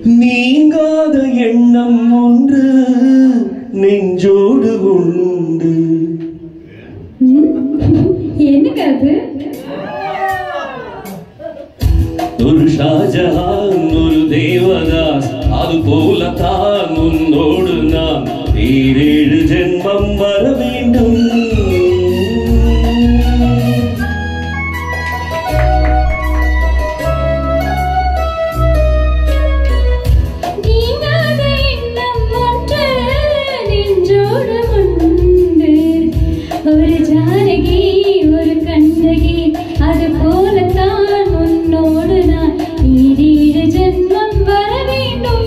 நீங்காத எண்ணம் ஒன்று நெஞ்சோடு உண்டு. என்னங்க அது? ஒரு ஷாஜஹான் ஒரு தேவதாஸ், அது போலத்தான் உன்னோடு நான் 7 ஜென்மம் வர வேண்டும். ஒரு ஜானகி ஒரு கண்ணகி, அது போலத்தான் உன்னோடு நான் 7 ஜென்மம் வர வேண்டும்.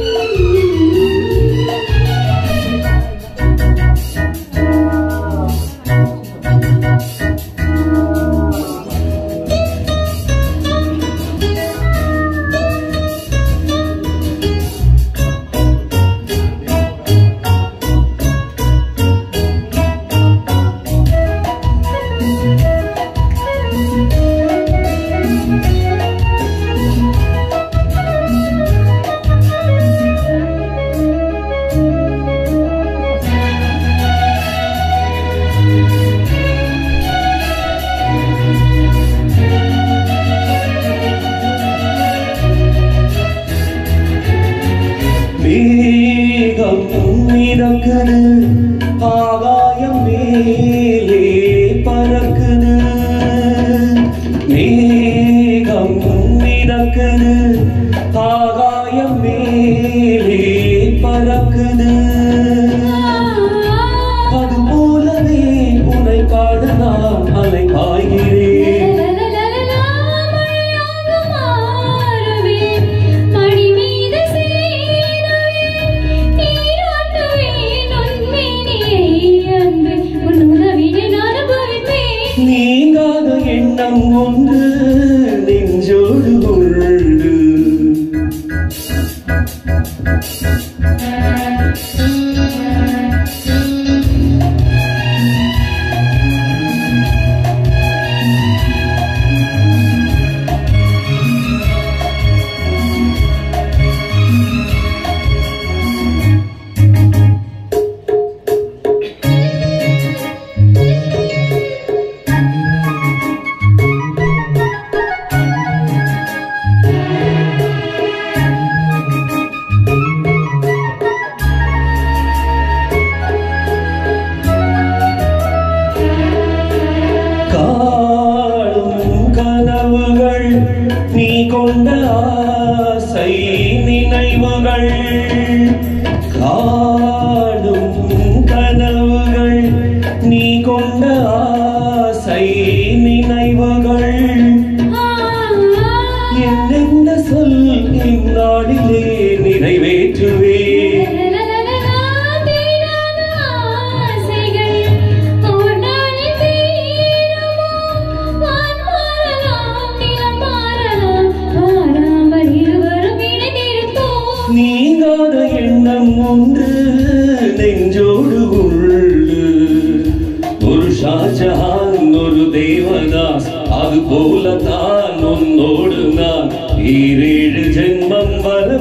மேகம் மிதக்குது, ஆகாயம் மேலே பறக்குது. மேகம் மிதக்குது, ஆகாயம் மேலே பறக்குது. அது போலவே உன்னை காண நான் அலை பாய்கிறேன். நீங்காத எண்ணம் ஒன்று நெஞ்சோடு உண்டு. கனவுகள் நீ கொண்ட ஆசை நினைவுகள், காணும் கனவுகள் நீ கொண்ட ஆசை நினைவுகள். என்னென்ன சொல் இந்நாளிலே நிறைவேற்றுவே. நீங்காத எண்ணம் ஒன்று நெஞ்சோடு உண்டு. ஒரு ஷாஜஹான் ஒரு தேவதாஸ், அது போலத்தான் உன்னோடு நான் 7 ஜென்மம் வர